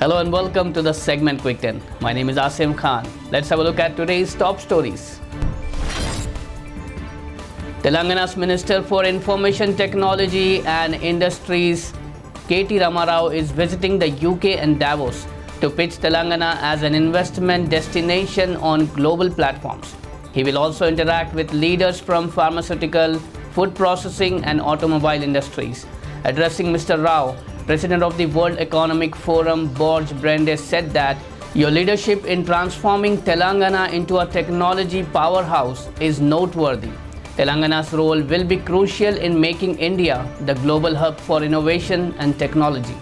Hello and welcome to the segment Quick 10. My name is Asim Khan. Let's have a look at today's top stories. Telangana's Minister for Information Technology and Industries, K.T. Ramarao, is visiting the UK and Davos to pitch Telangana as an investment destination on global platforms. He will also interact with leaders from pharmaceutical, food processing and automobile industries. Addressing Mr. Rao, President of the World Economic Forum, Borj Brandes, said that your leadership in transforming Telangana into a technology powerhouse is noteworthy. Telangana's role will be crucial in making India the global hub for innovation and technology.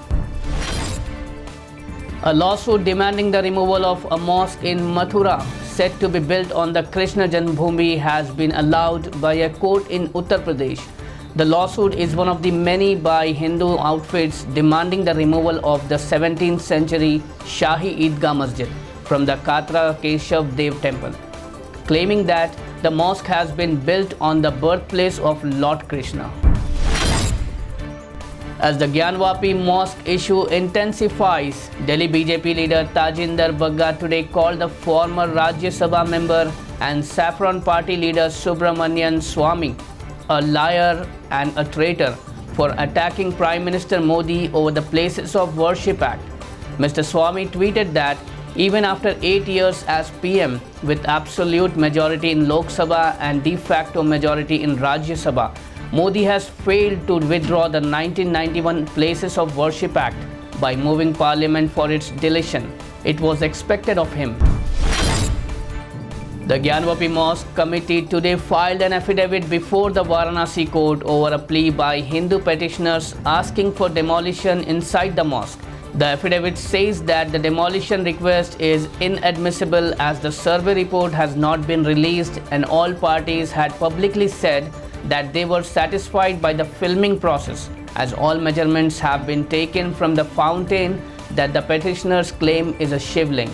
A lawsuit demanding the removal of a mosque in Mathura, set to be built on the Krishna Janmabhoomi, has been allowed by a court in Uttar Pradesh. The lawsuit is one of the many by Hindu outfits demanding the removal of the 17th century Shahi Eidgah Masjid from the Katra Keshav Dev temple, claiming that the mosque has been built on the birthplace of Lord Krishna. As the Gyanvapi mosque issue intensifies, Delhi BJP leader Tajinder Bagga today called the former Rajya Sabha member and Saffron Party leader Subramanian Swami a liar and a traitor for attacking Prime Minister Modi over the Places of Worship Act. Mr. Swami tweeted that even after 8 years as PM, with absolute majority in Lok Sabha and de facto majority in Rajya Sabha, Modi has failed to withdraw the 1991 Places of Worship Act by moving Parliament for its deletion. It was expected of him. The Gyanvapi Mosque Committee today filed an affidavit before the Varanasi court over a plea by Hindu petitioners asking for demolition inside the mosque. The affidavit says that the demolition request is inadmissible as the survey report has not been released and all parties had publicly said that they were satisfied by the filming process, as all measurements have been taken from the fountain that the petitioners claim is a Shivling.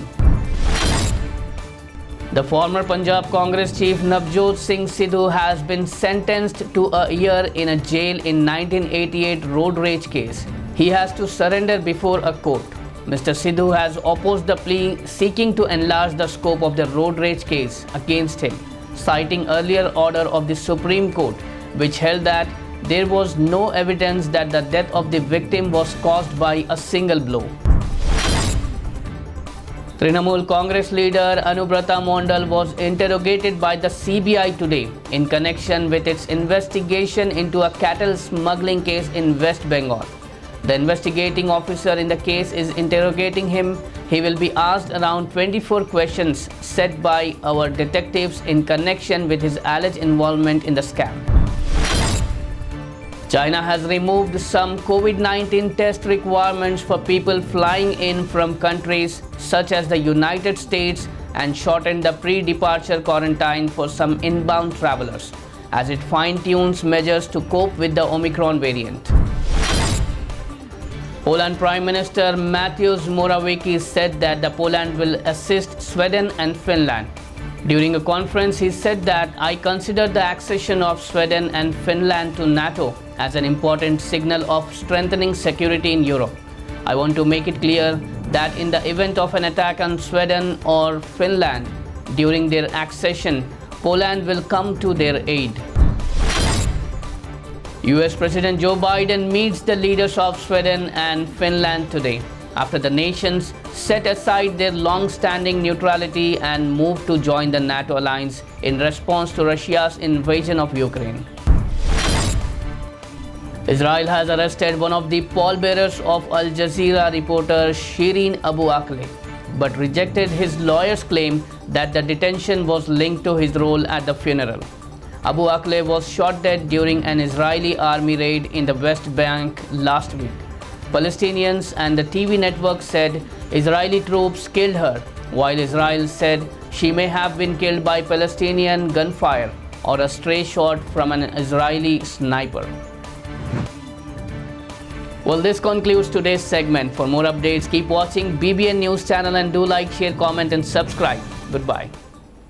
The former Punjab Congress chief Navjot Singh Sidhu has been sentenced to a year in a jail in 1988 road rage case. He has to surrender before a court. Mr. Sidhu has opposed the plea, seeking to enlarge the scope of the road rage case against him, citing earlier order of the Supreme Court, which held that there was no evidence that the death of the victim was caused by a single blow. Trinamool Congress leader Anubrata Mondal was interrogated by the CBI today in connection with its investigation into a cattle smuggling case in West Bengal. The investigating officer in the case is interrogating him. He will be asked around 24 questions set by our detectives in connection with his alleged involvement in the scam. China has removed some COVID-19 test requirements for people flying in from countries such as the United States and shortened the pre-departure quarantine for some inbound travelers as it fine-tunes measures to cope with the Omicron variant. Poland Prime Minister Mateusz Morawiecki said that the Poland will assist Sweden and Finland. During a conference, he said that I consider the accession of Sweden and Finland to NATO as an important signal of strengthening security in Europe. I want to make it clear that in the event of an attack on Sweden or Finland during their accession, Poland will come to their aid. US President Joe Biden meets the leaders of Sweden and Finland today, after the nations set aside their long-standing neutrality and moved to join the NATO alliance in response to Russia's invasion of Ukraine. Israel has arrested one of the pallbearers of Al Jazeera reporter Shireen Abu Akleh, but rejected his lawyer's claim that the detention was linked to his role at the funeral. Abu Akleh was shot dead during an Israeli army raid in the West Bank last week. Palestinians and the TV network said Israeli troops killed her, while Israel said she may have been killed by Palestinian gunfire or a stray shot from an Israeli sniper. Well, this concludes today's segment. For more updates, keep watching BBN News channel and do like, share, comment and subscribe. Goodbye.